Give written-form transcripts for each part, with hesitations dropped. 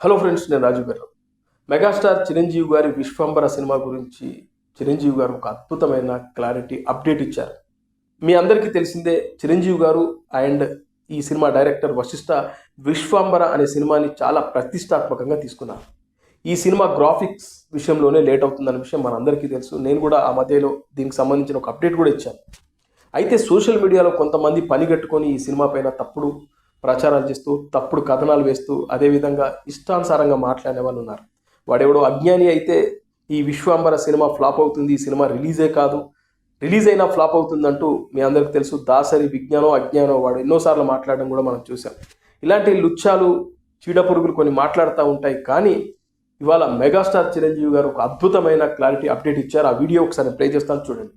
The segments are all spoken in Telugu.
హలో ఫ్రెండ్స్, నేను రాజు గారు. మెగాస్టార్ చిరంజీవి గారి విశ్వంబర సినిమా గురించి చిరంజీవి గారు ఒక అద్భుతమైన క్లారిటీ అప్డేట్ ఇచ్చారు. మీ అందరికీ తెలిసిందే, చిరంజీవి గారు అండ్ ఈ సినిమా డైరెక్టర్ వశిష్ఠ విశ్వంబర అనే సినిమాని చాలా ప్రతిష్టాత్మకంగా తీసుకున్నారు. ఈ సినిమా గ్రాఫిక్స్ విషయంలోనే లేట్ అవుతుందనే విషయం మనందరికీ తెలుసు. నేను కూడా ఆ మధ్యలో దీనికి సంబంధించిన ఒక అప్డేట్ కూడా ఇచ్చాను. అయితే సోషల్ మీడియాలో కొంతమంది పనిగట్టుకొని ఈ సినిమా పైన తప్పుడు ప్రచారాలు చేస్తూ, తప్పుడు కథనాలు వేస్తూ, అదేవిధంగా ఇష్టానుసారంగా మాట్లాడే వాళ్ళు ఉన్నారు. వాడెవడో అజ్ఞాని అయితే ఈ విశ్వంబర సినిమా ఫ్లాప్ అవుతుంది, ఈ సినిమా రిలీజే కాదు, రిలీజ్ అయినా ఫ్లాప్ అవుతుందంటూ మీ అందరికి తెలుసు. దాసరి విజ్ఞానో అజ్ఞానో వాడు ఎన్నోసార్లు మాట్లాడడం కూడా మనం చూసాం. ఇలాంటి లుచ్చాలు, చీడపురుగులు కొన్ని మాట్లాడుతూ ఉంటాయి. కానీ ఇవాళ మెగాస్టార్ చిరంజీవి గారు ఒక అద్భుతమైన క్లారిటీ అప్డేట్ ఇచ్చారు. ఆ వీడియో ఒకసారి ప్లే చేస్తాను, చూడండి.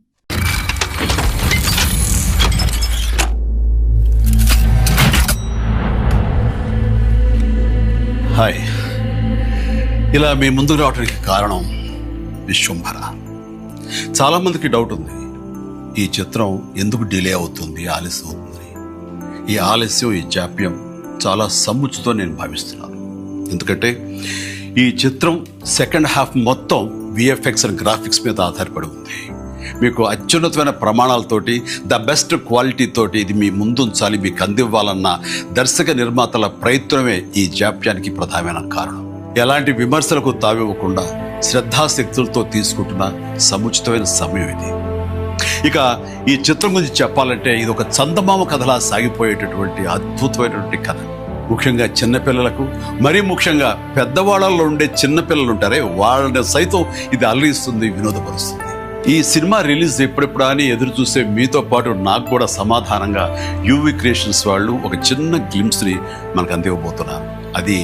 హాయ్, ఇలా మీ ముందుకు రావడానికి కారణం విశ్వంబర. చాలామందికి డౌట్ ఉంది, ఈ చిత్రం ఎందుకు డిలే అవుతుంది, ఆలస్యం అవుతుంది. ఈ ఆలస్యం, ఈ జాప్యం చాలా సముచితం నేను భావిస్తున్నాను. ఎందుకంటే ఈ చిత్రం సెకండ్ హాఫ్ మొత్తం విఎఫ్ఎక్స్ అండ్ గ్రాఫిక్స్ మీద ఆధారపడి ఉంది. మీకు అత్యున్నతమైన ప్రమాణాలతోటి, ద బెస్ట్ క్వాలిటీతోటి ఇది మీ ముందుంచాలి, మీకు అందివ్వాలన్న దర్శక నిర్మాతల ప్రయత్నమే ఈ జాప్యానికి ప్రధానమైన కారణం. ఎలాంటి విమర్శలకు తావివ్వకుండా శ్రద్ధాశక్తులతో తీసుకుంటున్న సముచితమైన సమయం ఇది. ఇక ఈ చిత్రం గురించి చెప్పాలంటే ఇది ఒక చందమామ కథలా సాగిపోయేటటువంటి అద్భుతమైనటువంటి కథ. ముఖ్యంగా చిన్నపిల్లలకు, మరీ ముఖ్యంగా పెద్దవాళ్ళలో ఉండే చిన్నపిల్లలు ఉంటారే, వాళ్ళని సైతం ఇది అలరిస్తుంది, వినోదపరుస్తుంది. ఈ సినిమా రిలీజ్ ఎప్పుడెప్పుడా అని ఎదురు చూసే మీతో పాటు నాకు కూడా సమాధానంగా యూవి క్రియేషన్స్ వాళ్ళు ఒక చిన్న గ్లిమ్స్ని మనకు అందివ్వబోతున్నారు. అది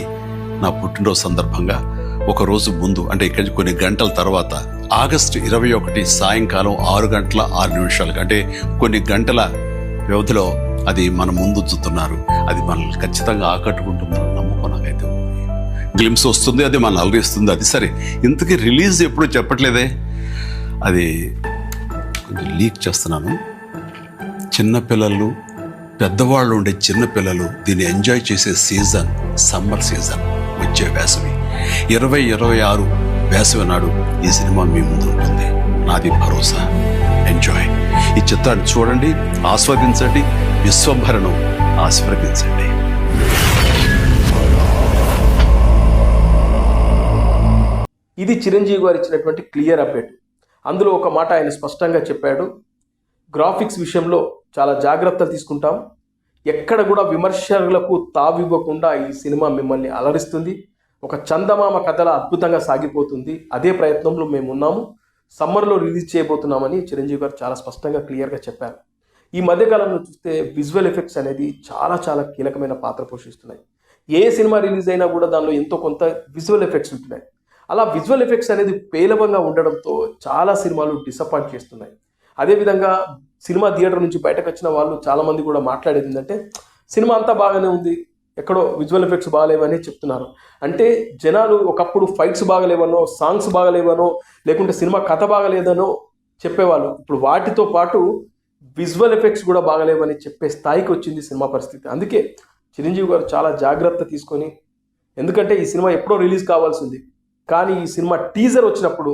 నా పుట్టినరోజు సందర్భంగా ఒక రోజు ముందు, అంటే ఇక్కడి కొన్ని గంటల తర్వాత, ఆగస్టు 21 సాయంకాలం 6:06 అంటే కొన్ని గంటల వ్యవధిలో అది మన ముందు ఉంచుతున్నారు. అది మనల్ని ఖచ్చితంగా ఆకట్టుకుంటుందని నమ్మకం నాకైతే ఉంది. గ్లిమ్స్ వస్తుంది, అది మనల్ని అలరిస్తుంది. అది సరే, ఇంతకీ రిలీజ్ ఎప్పుడు చెప్పట్లేదే, అది కొంచెం లీక్ చేస్తున్నాను. చిన్నపిల్లలు, పెద్దవాళ్ళు ఉండే చిన్నపిల్లలు దీన్ని ఎంజాయ్ చేసే సీజన్ సమ్మర్ సీజన్, వచ్చే వేసవి 2026 వేసవి నాడు ఈ సినిమా మీ ముందు ఉంటుంది. నాది భరోసా. ఎంజాయ్. ఈ చిత్రాన్ని చూడండి, ఆస్వాదించండి, విశ్వంబరను ఆస్వాదించండి. ఇది చిరంజీవి గారు ఇచ్చినటువంటి క్లియర్ అప్డేట్. అందులో ఒక మాట ఆయన స్పష్టంగా చెప్పాడు, గ్రాఫిక్స్ విషయంలో చాలా జాగ్రత్తలు తీసుకుంటాం, ఎక్కడ కూడా విమర్శలకు తావివ్వకుండా ఈ సినిమా మిమ్మల్ని అలరిస్తుంది, ఒక చందమామ కథల అద్భుతంగా సాగిపోతుంది, అదే ప్రయత్నంలో మేము ఉన్నాము, సమ్మర్లో రిలీజ్ చేయబోతున్నామని చిరంజీవి గారు చాలా స్పష్టంగా క్లియర్గా చెప్పారు. ఈ మధ్యకాలంలో చూస్తే విజువల్ ఎఫెక్ట్స్ అనేది చాలా చాలా కీలకమైన పాత్ర పోషిస్తున్నాయి. ఏ సినిమా రిలీజ్ అయినా కూడా దానిలో ఎంతో కొంత విజువల్ ఎఫెక్ట్స్ ఉంటున్నాయి. అలా విజువల్ ఎఫెక్ట్స్ అనేది పేలవంగా ఉండడంతో చాలా సినిమాలు డిసప్పాయింట్ చేస్తున్నాయి. అదేవిధంగా సినిమా థియేటర్ నుంచి బయటకు వచ్చిన వాళ్ళు చాలామంది కూడా మాట్లాడేది ఏంటంటే, సినిమా అంతా బాగానే ఉంది, ఎక్కడో విజువల్ ఎఫెక్ట్స్ బాగాలేవని చెప్తున్నారు. అంటే జనాలు ఒకప్పుడు ఫైట్స్ బాగలేవనో, సాంగ్స్ బాగలేవనో, లేకుంటే సినిమా కథ బాగలేదనో చెప్పేవాళ్ళు. ఇప్పుడు వాటితో పాటు విజువల్ ఎఫెక్ట్స్ కూడా బాగలేవని చెప్పే స్థాయికి వచ్చింది సినిమా పరిస్థితి. అందుకే చిరంజీవి గారు చాలా జాగ్రత్త తీసుకొని, ఎందుకంటే ఈ సినిమా ఎప్పుడో రిలీజ్ కావాల్సింది, కానీ ఈ సినిమా టీజర్ వచ్చినప్పుడు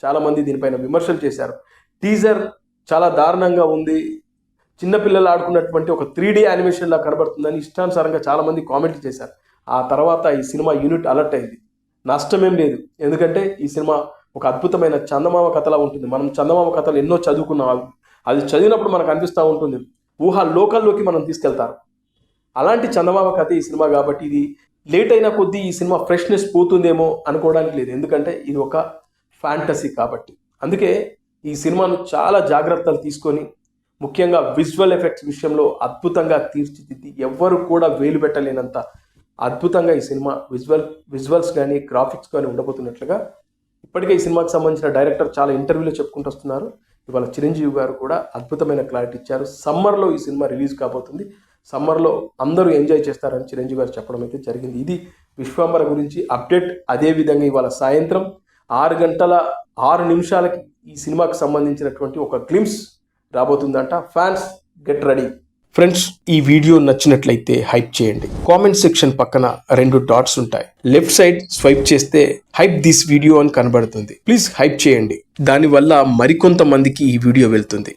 చాలామంది దీనిపైన విమర్శలు చేశారు. టీజర్ చాలా దారుణంగా ఉంది, చిన్నపిల్లలు ఆడుకున్నటువంటి ఒక 3D యానిమేషన్లా కనబడుతుందని ఇష్టానుసారంగా చాలామంది కామెంట్లు చేశారు. ఆ తర్వాత ఈ సినిమా యూనిట్ అలర్ట్ అయింది. నష్టమేం లేదు, ఎందుకంటే ఈ సినిమా ఒక అద్భుతమైన చందమామ కథలా ఉంటుంది. మనం చందమామ కథలు ఎన్నో చదువుకున్నాం, అది చదివినప్పుడు మనకు అనిపిస్తూ ఉంటుంది, ఊహా లోకల్లోకి మనం తీసుకెళ్తారు. అలాంటి చందమామ కథ ఈ సినిమా కాబట్టి ఇది లేట్ అయిన కొద్దీ ఈ సినిమా ఫ్రెష్నెస్ పోతుందేమో అనుకోవడానికి లేదు, ఎందుకంటే ఇది ఒక ఫ్యాంటసీ కాబట్టి. అందుకే ఈ సినిమాను చాలా జాగ్రత్తలు తీసుకొని, ముఖ్యంగా విజువల్ ఎఫెక్ట్స్ విషయంలో అద్భుతంగా తీర్చిదిద్ది, ఎవ్వరు కూడా వేలు పెట్టలేనంత అద్భుతంగా ఈ సినిమా విజువల్స్ కానీ గ్రాఫిక్స్ కానీ ఉండబోతున్నట్లుగా ఇప్పటికే ఈ సినిమాకి సంబంధించిన డైరెక్టర్ చాలా ఇంటర్వ్యూలో చెప్పుకుంటూ వస్తున్నారు. ఇవాళ చిరంజీవి గారు కూడా అద్భుతమైన క్లారిటీ ఇచ్చారు. సమ్మర్లో ఈ సినిమా రిలీజ్ కాబోతుంది, సమ్మర్లో అందరూ ఎంజాయ్ చేస్తారని చిరంజీవి గారు చెప్పడం అయితే జరిగింది. ఇది విశ్వంబర గురించి అప్డేట్. అదేవిధంగా ఇవాళ సాయంత్రం 6:06 ఈ సినిమాకి సంబంధించినటువంటి ఒక గ్లిమ్స్ రాబోతుందంట. Fans get ready. ఫ్రెండ్స్, ఈ వీడియో నచ్చినట్లయితే హైప్ చేయండి. కామెంట్ సెక్షన్ పక్కన 2 డాట్స్ ఉంటాయి. లెఫ్ట్ సైడ్ స్వైప్ చేస్తే హైప్ దిస్ వీడియో అని కనబడుతుంది. ప్లీజ్ హైప్ చేయండి. దానివల్ల మరికొంతమందికి ఈ వీడియో వెళ్తుంది.